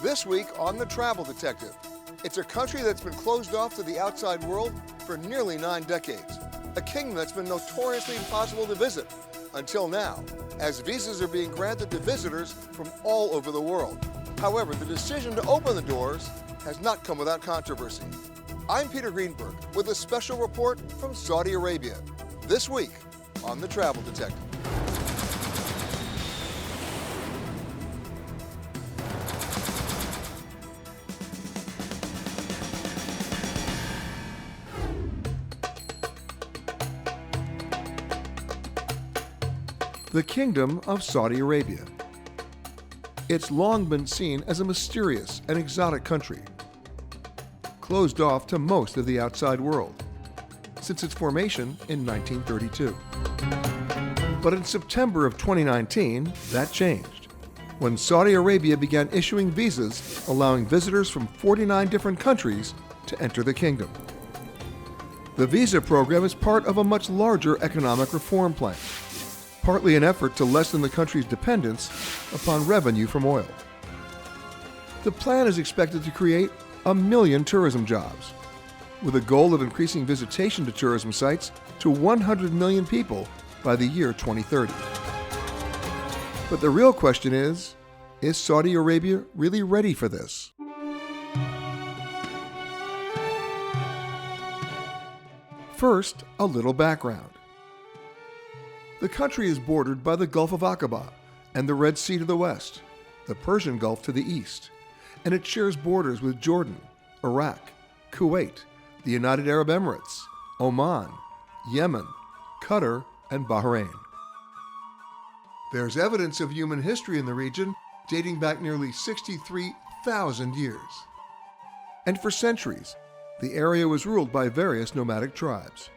This week on The Travel Detective, it's a country that's been closed off to the outside world for nearly 9 decades. A kingdom that's been notoriously impossible to visit until now, as visas are being granted to visitors from all over the world. However, the decision to open the doors has not come without controversy. I'm Peter Greenberg with a special report from Saudi Arabia. This week on The Travel Detective. The Kingdom of Saudi Arabia. It's long been seen as a mysterious and exotic country, closed off to most of the outside world since its formation in 1932. But in September of 2019, that changed when Saudi Arabia began issuing visas allowing visitors from 49 different countries to enter the kingdom. The visa program is part of a much larger economic reform plan, partly an effort to lessen the country's dependence upon revenue from oil. The plan is expected to create 1 million tourism jobs, with a goal of increasing visitation to tourism sites to 100 million people by the year 2030. But the real question is Saudi Arabia really ready for this? First, a little background. The country is bordered by the Gulf of Aqaba and the Red Sea to the west, the Persian Gulf to the east, and it shares borders with Jordan, Iraq, Kuwait, the United Arab Emirates, Oman, Yemen, Qatar, and Bahrain. There's evidence of human history in the region dating back nearly 63,000 years. And for centuries, the area was ruled by various nomadic tribes.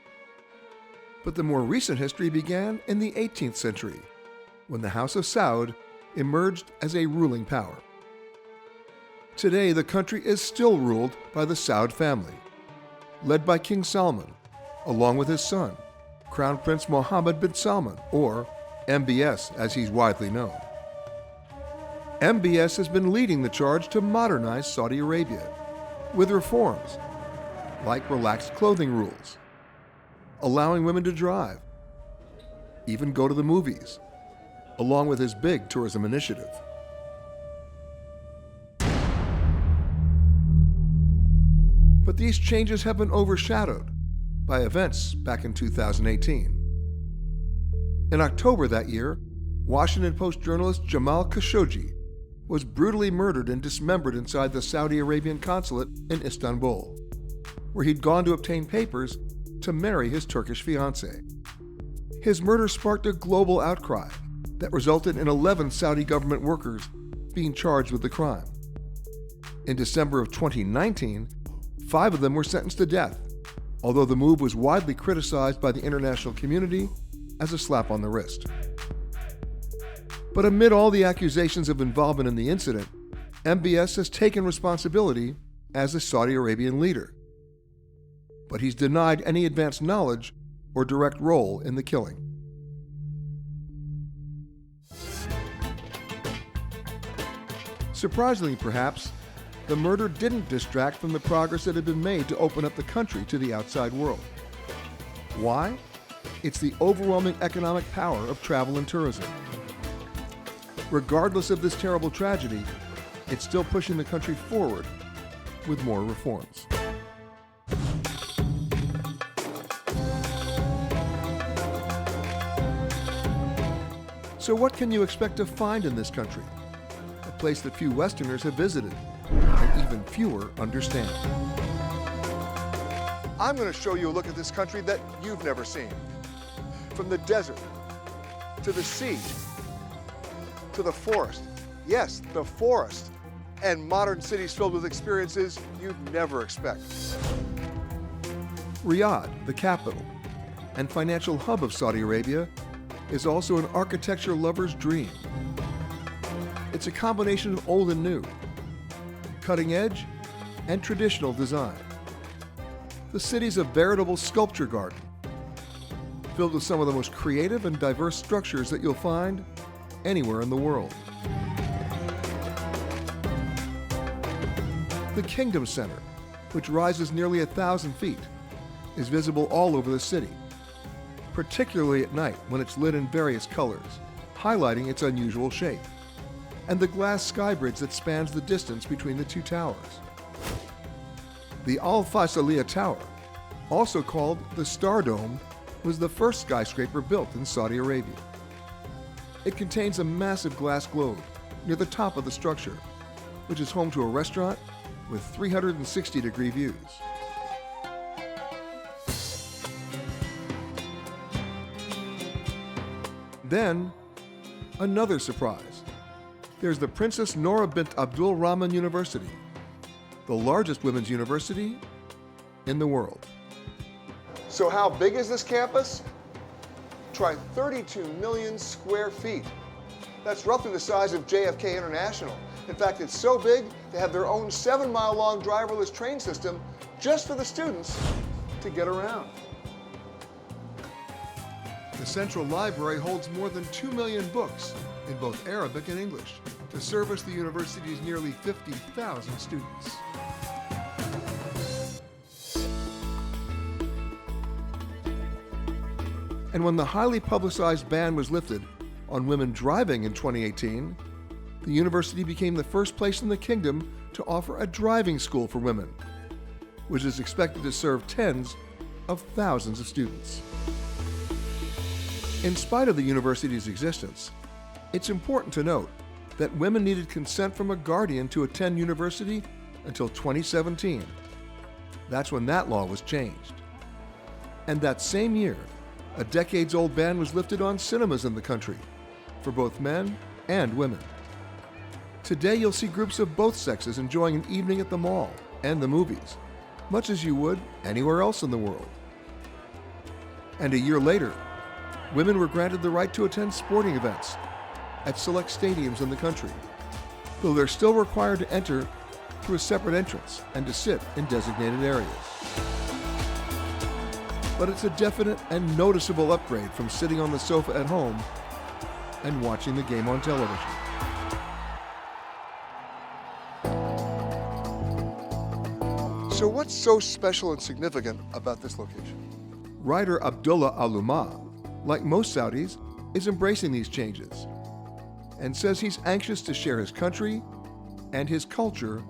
But the more recent history began in the 18th century, when the House of Saud emerged as a ruling power. Today, the country is still ruled by the Saud family, led by King Salman, along with his son, Crown Prince Mohammed bin Salman, or MBS as he's widely known. MBS has been leading the charge to modernize Saudi Arabia with reforms like relaxed clothing rules, allowing women to drive, even go to the movies, along with his big tourism initiative. But these changes have been overshadowed by events back in 2018. In October that year, Washington Post journalist Jamal Khashoggi was brutally murdered and dismembered inside the Saudi Arabian consulate in Istanbul, where he'd gone to obtain papers to marry his Turkish fiancée. His murder sparked a global outcry that resulted in 11 Saudi government workers being charged with the crime. In December of 2019, 5 of them were sentenced to death, although the move was widely criticized by the international community as a slap on the wrist. But amid all the accusations of involvement in the incident, MBS has taken responsibility as the Saudi Arabian leader. But he's denied any advanced knowledge or direct role in the killing. Surprisingly, perhaps, the murder didn't distract from the progress that had been made to open up the country to the outside world. Why? It's the overwhelming economic power of travel and tourism. Regardless of this terrible tragedy, it's still pushing the country forward with more reforms. So what can you expect to find in this country? A place that few Westerners have visited, and even fewer understand. I'm going to show you a look at this country that you've never seen. From the desert, to the sea, to the forest. Yes, the forest. And modern cities filled with experiences you'd never expect. Riyadh, the capital and financial hub of Saudi Arabia, is also an architecture lover's dream. It's a combination of old and new, cutting edge and traditional design. The city's a veritable sculpture garden, filled with some of the most creative and diverse structures that you'll find anywhere in the world. The Kingdom Center, which rises nearly 1,000 feet, is visible all over the city, particularly at night when it's lit in various colors, highlighting its unusual shape, and the glass sky bridge that spans the distance between the two towers. The Al Faisaliya Tower, also called the Star Dome, was the first skyscraper built in Saudi Arabia. It contains a massive glass globe near the top of the structure, which is home to a restaurant with 360-degree views. Then, another surprise. There's the Princess Noura bint Abdul Rahman University, the largest women's university in the world. So how big is this campus? Try 32 million square feet. That's roughly the size of JFK International. In fact, it's so big, they have their own 7-mile-long driverless train system just for the students to get around. The Central Library holds more than 2 million books in both Arabic and English to service the university's nearly 50,000 students. And when the highly publicized ban was lifted on women driving in 2018, the university became the first place in the kingdom to offer a driving school for women, which is expected to serve tens of thousands of students. In spite of the university's existence, it's important to note that women needed consent from a guardian to attend university until 2017. That's when that law was changed. And that same year, a decades-old ban was lifted on cinemas in the country for both men and women. Today, you'll see groups of both sexes enjoying an evening at the mall and the movies, much as you would anywhere else in the world. And a year later, women were granted the right to attend sporting events at select stadiums in the country, though they're still required to enter through a separate entrance and to sit in designated areas. But it's a definite and noticeable upgrade from sitting on the sofa at home and watching the game on television. So what's so special and significant about this location? Writer Abdullah Al-Umma, like most Saudis, is embracing these changes and says he's anxious to share his country and his culture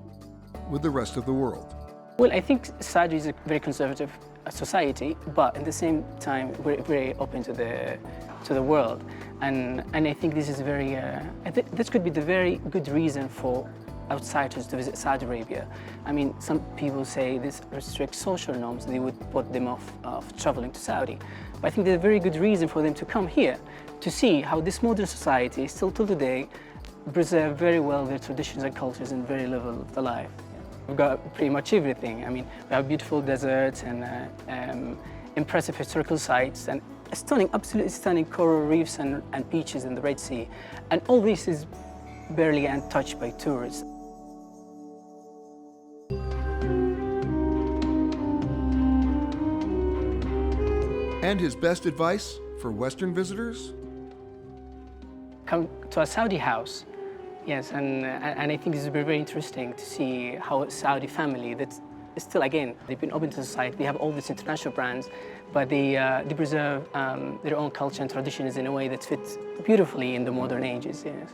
with the rest of the world. Well, I think Saudi is a very conservative society, but at the same time, we're very open to the world. And I think this is very, this could be the very good reason for outsiders to visit Saudi Arabia. I mean, some people say this restricts social norms, they would put them off of traveling to Saudi. But I think there's a very good reason for them to come here to see how this modern society, still till today, preserve very well their traditions and cultures and very live the life. We've got pretty much everything. I mean, we have beautiful deserts and impressive historical sites and stunning, absolutely stunning coral reefs and beaches in the Red Sea. And all this is barely untouched by tourists. And his best advice for Western visitors? Come to a Saudi house. Yes, and I think this is very, very interesting to see how a Saudi family that's still, again, they've been open to society. They have all these international brands, but they preserve their own culture and traditions in a way that fits beautifully in the modern ages. Yes.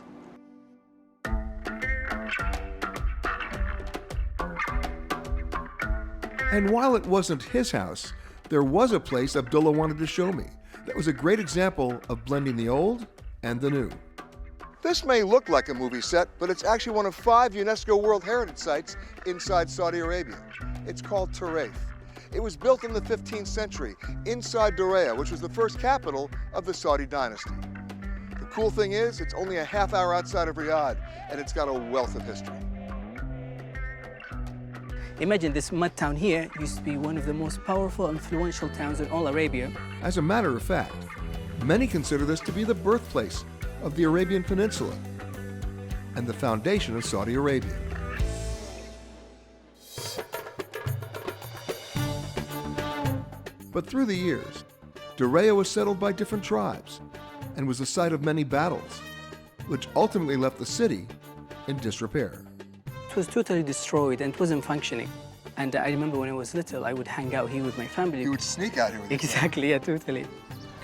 And while it wasn't his house, there was a place Abdullah wanted to show me that was a great example of blending the old and the new. This may look like a movie set, but it's actually one of 5 UNESCO World Heritage Sites inside Saudi Arabia. It's called Turaif. It was built in the 15th century inside Diriyah, which was the first capital of the Saudi dynasty. The cool thing is, it's only a half hour outside of Riyadh, and it's got a wealth of history. Imagine this mud town here used to be one of the most powerful and influential towns in all Arabia. As a matter of fact, many consider this to be the birthplace of the Arabian Peninsula and the foundation of Saudi Arabia. But through the years, Diriyah was settled by different tribes and was the site of many battles, which ultimately left the city in disrepair. was totally destroyed and it wasn't functioning. And I remember when I was little, I would hang out here with my family. You would sneak out here with Exactly, yeah, totally.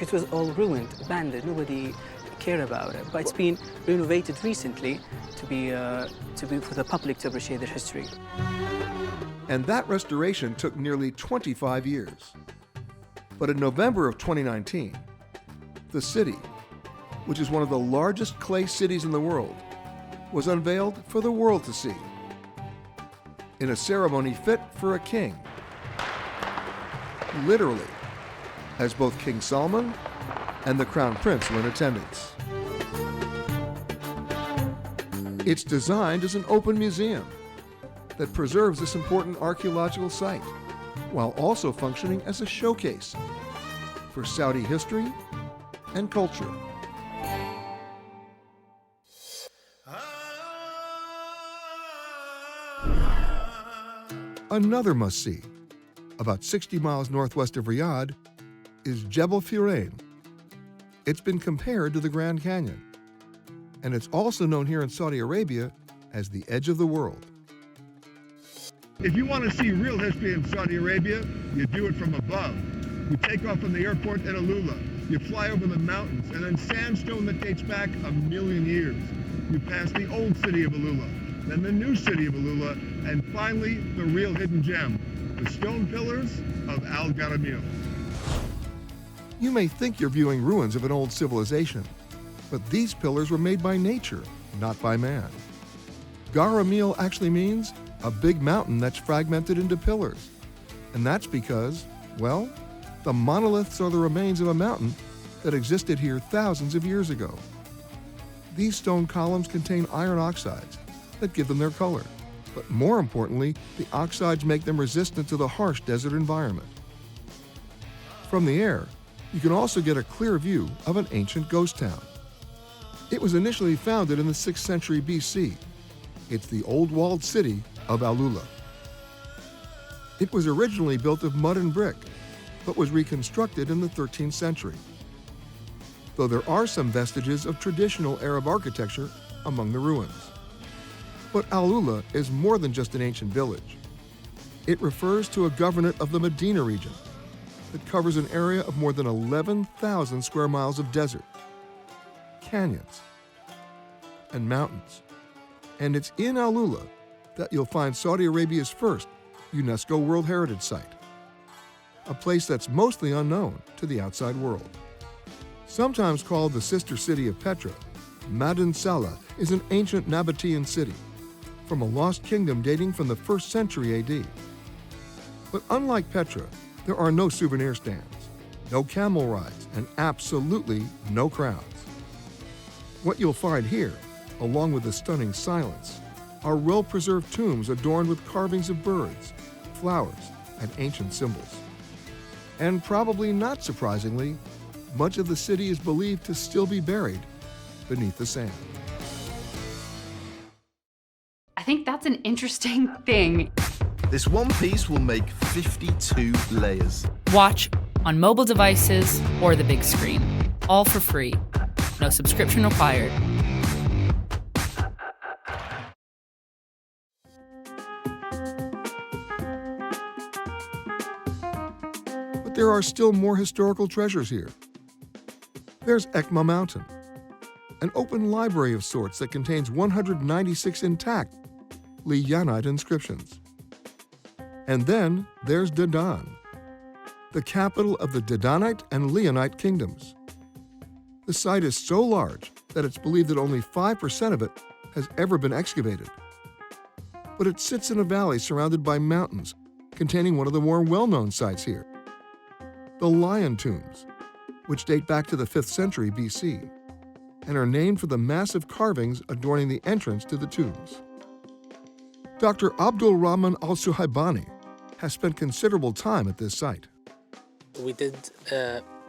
It was all ruined, abandoned, nobody cared about it. But it's been renovated recently to be for the public to appreciate their history. And that restoration took nearly 25 years. But in November of 2019, the city, which is one of the largest clay cities in the world, was unveiled for the world to see in a ceremony fit for a king. Literally, as both King Salman and the Crown Prince were in attendance. It's designed as an open museum that preserves this important archaeological site, while also functioning as a showcase for Saudi history and culture. Another must-see, about 60 miles northwest of Riyadh, is Jebel Firain. It's been compared to the Grand Canyon, and it's also known here in Saudi Arabia as the edge of the world. If you want to see real history in Saudi Arabia, you do it from above. You take off from the airport in Alula, you fly over the mountains, and then sandstone that dates back 1,000,000 years. You pass the old city of Alula, then the new city of Alula, and finally the real hidden gem, the stone pillars of Al Garamil. You may think you're viewing ruins of an old civilization, but these pillars were made by nature, not by man. Garamil actually means a big mountain that's fragmented into pillars. And that's because, well, the monoliths are the remains of a mountain that existed here thousands of years ago. These stone columns contain iron oxides that give them their color. But more importantly, the oxides make them resistant to the harsh desert environment. From the air, you can also get a clear view of an ancient ghost town. It was initially founded in the 6th century BC. It's the old walled city of Alula. It was originally built of mud and brick, but was reconstructed in the 13th century. Though there are some vestiges of traditional Arab architecture among the ruins. But Alula is more than just an ancient village. It refers to a governorate of the Medina region that covers an area of more than 11,000 square miles of desert, canyons, and mountains. And it's in Alula that you'll find Saudi Arabia's first UNESCO World Heritage Site, a place that's mostly unknown to the outside world. Sometimes called the sister city of Petra, Madain Saleh is an ancient Nabataean city from a lost kingdom dating from the 1st century AD. But unlike Petra, there are no souvenir stands, no camel rides, and absolutely no crowds. What you'll find here, along with the stunning silence, are well-preserved tombs adorned with carvings of birds, flowers, and ancient symbols. And probably not surprisingly, much of the city is believed to still be buried beneath the sand. I think that's an interesting thing. This one piece will make 52 layers. Watch on mobile devices or the big screen, all for free. No subscription required. But there are still more historical treasures here. There's Ekma Mountain, an open library of sorts that contains 196 intact Liyanite inscriptions. And then there's Dedan, the capital of the Dedanite and Leonite kingdoms. The site is so large that it's believed that only 5% of it has ever been excavated. But it sits in a valley surrounded by mountains containing one of the more well-known sites here, the Lion Tombs, which date back to the 5th century BC and are named for the massive carvings adorning the entrance to the tombs. Dr. Abdul Rahman Al-Suhaibani has spent considerable time at this site. We did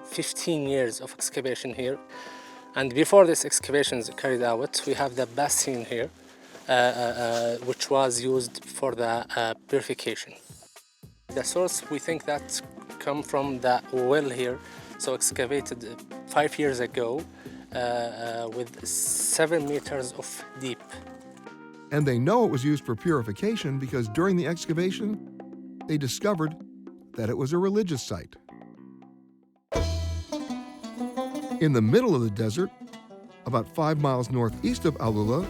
15 years of excavation here, and before this excavation is carried out, we have the basin here, which was used for the purification. The source, we think that come from the well here, so excavated 5 years ago with 7 meters of deep. And they know it was used for purification because during the excavation, they discovered that it was a religious site. In the middle of the desert, about 5 miles northeast of Alula,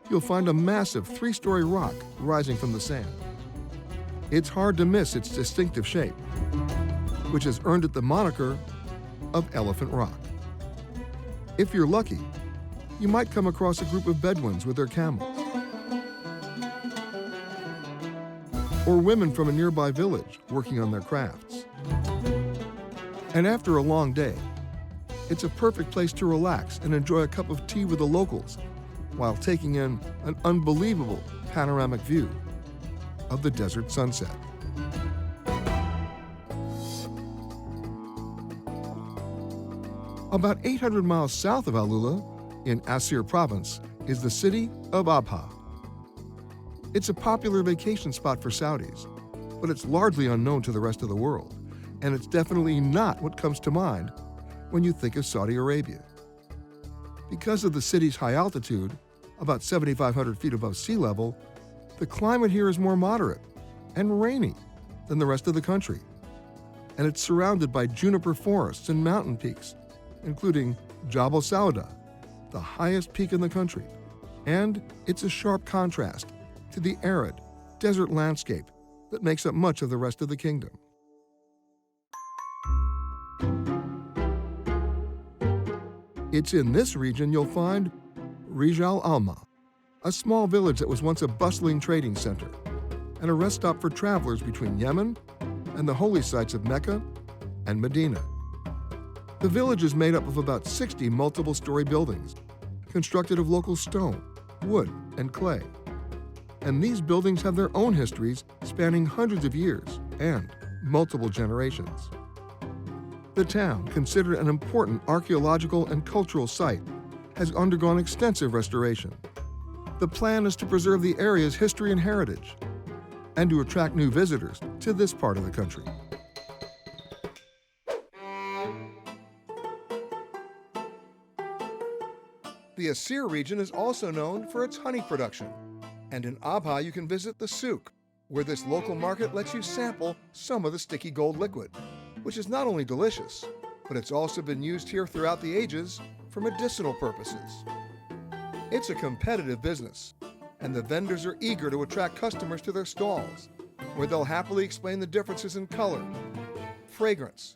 you'll find a massive 3-story rock rising from the sand. It's hard to miss its distinctive shape, which has earned it the moniker of Elephant Rock. If you're lucky, you might come across a group of Bedouins with their camels, or women from a nearby village working on their crafts. And after a long day, it's a perfect place to relax and enjoy a cup of tea with the locals while taking in an unbelievable panoramic view of the desert sunset. About 800 miles south of Alula, in Asir Province, is the city of Abha. It's a popular vacation spot for Saudis, but it's largely unknown to the rest of the world, and it's definitely not what comes to mind when you think of Saudi Arabia. Because of the city's high altitude, about 7,500 feet above sea level, the climate here is more moderate and rainy than the rest of the country. And it's surrounded by juniper forests and mountain peaks, including Jabal Sauda, the highest peak in the country. And it's a sharp contrast to the arid desert landscape that makes up much of the rest of the kingdom. It's in this region you'll find Rijal Alma, a small village that was once a bustling trading center and a rest stop for travelers between Yemen and the holy sites of Mecca and Medina. The village is made up of about 60 multiple-story buildings, constructed of local stone, wood, and clay. And these buildings have their own histories spanning hundreds of years and multiple generations. The town, considered an important archaeological and cultural site, has undergone extensive restoration. The plan is to preserve the area's history and heritage and to attract new visitors to this part of the country. The Asir region is also known for its honey production. And in Abha, you can visit the souk, where this local market lets you sample some of the sticky gold liquid, which is not only delicious, but it's also been used here throughout the ages for medicinal purposes. It's a competitive business, and the vendors are eager to attract customers to their stalls, where they'll happily explain the differences in color, fragrance,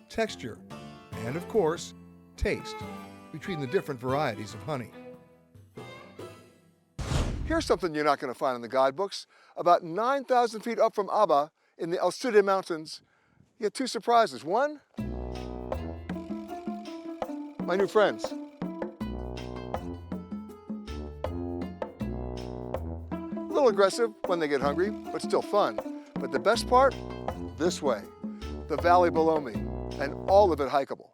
texture, and of course, taste between the different varieties of honey. Here's something you're not going to find in the guidebooks. About 9,000 feet up from Abha in the Al Suda Mountains, you get 2 surprises. One, my new friends. A little aggressive when they get hungry, but still fun. But the best part, this way, the valley below me, and all of it hikeable.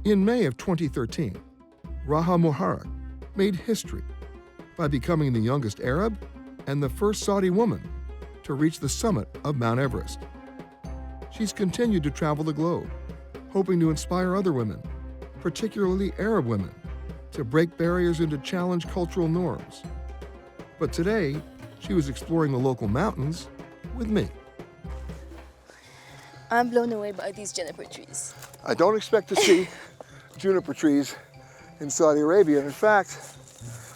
In May of 2013, Raha Muharak made history by becoming the youngest Arab and the first Saudi woman to reach the summit of Mount Everest. She's continued to travel the globe, hoping to inspire other women, particularly Arab women, to break barriers and to challenge cultural norms. But today, she was exploring the local mountains with me. I'm blown away by these juniper trees. I don't expect to see juniper trees in Saudi Arabia. In fact,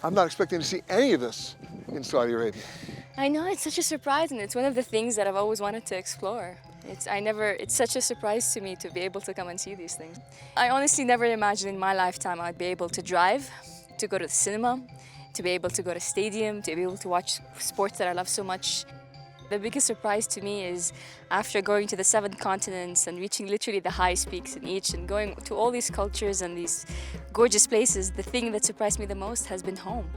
I'm not expecting to see any of this in Saudi Arabia. I know, it's such a surprise, and it's one of the things that I've always wanted to explore. It's such a surprise to me to be able to come and see these things. I honestly never imagined in my lifetime I'd be able to drive, to go to the cinema, to be able to go to stadium, to be able to watch sports that I love so much. The biggest surprise to me is after going to the 7 continents and reaching literally the highest peaks in each and going to all these cultures and these gorgeous places, the thing that surprised me the most has been home,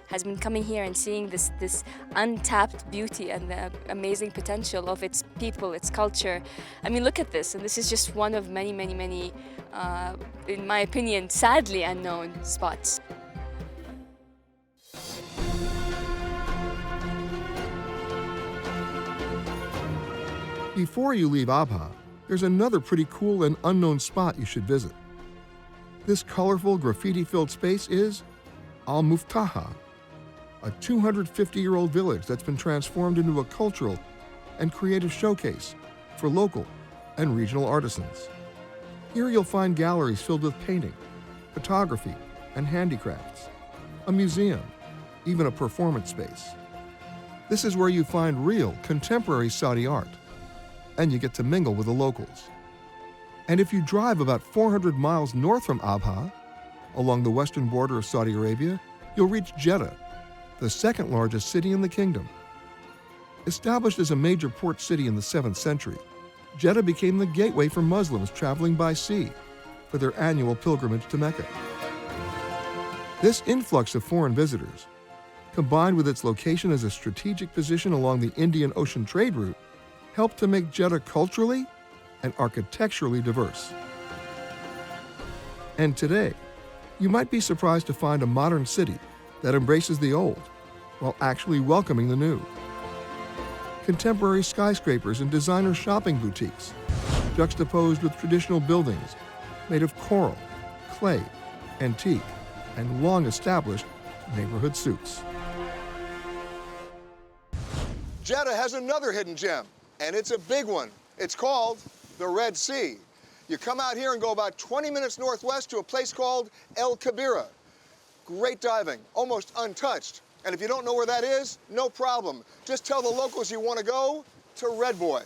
has been coming here and seeing this untapped beauty and the amazing potential of its people, its culture. I mean, look at this, and this is just one of many, many, many, in my opinion, sadly unknown spots. Before you leave Abha, there's another pretty cool and unknown spot you should visit. This colorful, graffiti-filled space is Al Muftaha, a 250-year-old village that's been transformed into a cultural and creative showcase for local and regional artisans. Here you'll find galleries filled with painting, photography, and handicrafts, a museum, even a performance space. This is where you find real, contemporary Saudi art, and you get to mingle with the locals. And if you drive about 400 miles north from Abha, along the western border of Saudi Arabia, you'll reach Jeddah, the second largest city in the kingdom. Established as a major port city in the 7th century, Jeddah became the gateway for Muslims traveling by sea for their annual pilgrimage to Mecca. This influx of foreign visitors, combined with its location as a strategic position along the Indian Ocean trade route, helped to make Jeddah culturally and architecturally diverse. And today, you might be surprised to find a modern city that embraces the old while actually welcoming the new. Contemporary skyscrapers and designer shopping boutiques, juxtaposed with traditional buildings made of coral, clay, antique, and long-established neighborhood suits. Jeddah has another hidden gem, and it's a big one. It's called the Red Sea. You come out here and go about 20 minutes northwest to a place called El Kabira. Great diving, almost untouched. And if you don't know where that is, no problem. Just tell the locals you want to go to Red Boy.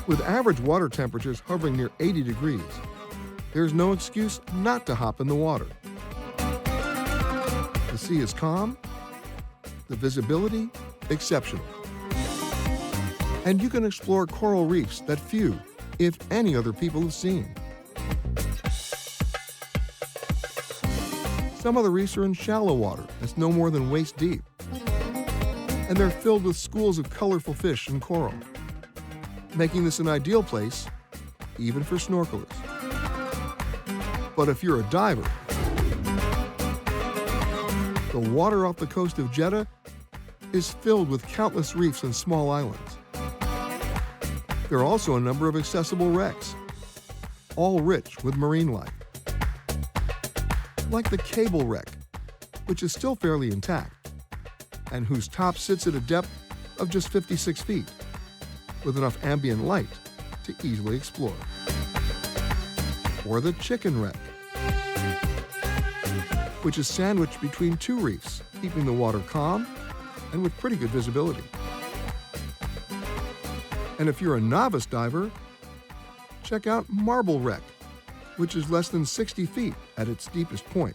With average water temperatures hovering near 80 degrees, there's no excuse not to hop in the water. The sea is calm, the visibility exceptional. And you can explore coral reefs that few, if any other people have seen. Some of the reefs are in shallow water that's no more than waist deep. And they're filled with schools of colorful fish and coral, making this an ideal place even for snorkelers. But if you're a diver, the water off the coast of Jeddah is filled with countless reefs and small islands. There are also a number of accessible wrecks, all rich with marine life. Like the Cable Wreck, which is still fairly intact, and whose top sits at a depth of just 56 feet, with enough ambient light to easily explore. Or the Chicken Wreck, which is sandwiched between two reefs, keeping the water calm and with pretty good visibility. And if you're a novice diver, check out Marble Wreck, which is less than 60 feet at its deepest point.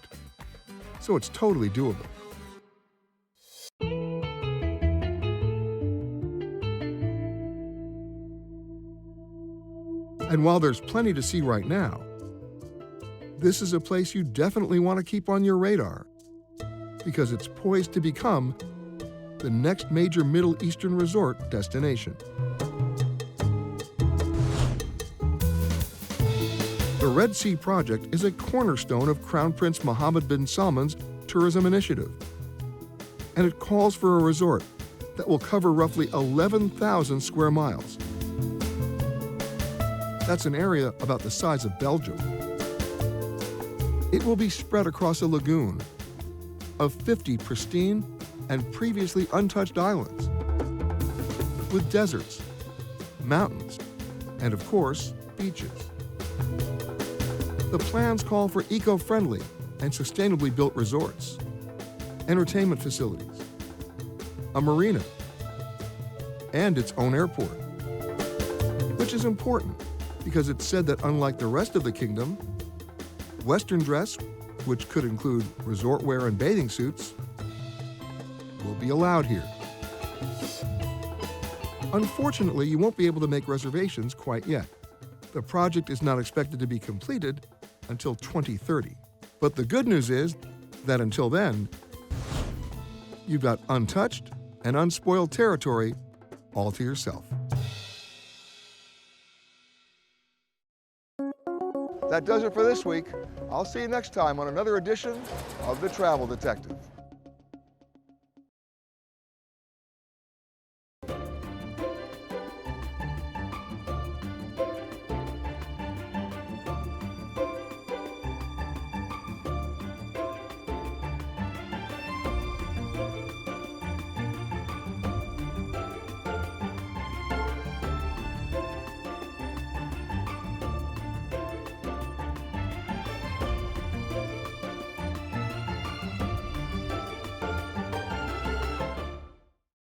So it's totally doable. And while there's plenty to see right now, this is a place you definitely want to keep on your radar, because it's poised to become the next major Middle Eastern resort destination. The Red Sea Project is a cornerstone of Crown Prince Mohammed bin Salman's tourism initiative, and it calls for a resort that will cover roughly 11,000 square miles. That's an area about the size of Belgium. It will be spread across a lagoon of 50 pristine and previously untouched islands, with deserts, mountains, and of course, beaches. The plans call for eco-friendly and sustainably built resorts, entertainment facilities, a marina, and its own airport, which is important because it's said that unlike the rest of the kingdom, Western dress, which could include resort wear and bathing suits, will be allowed here. Unfortunately, you won't be able to make reservations quite yet. The project is not expected to be completed until 2030. But the good news is that until then, you've got untouched and unspoiled territory all to yourself. That does it for this week. I'll see you next time on another edition of The Travel Detective.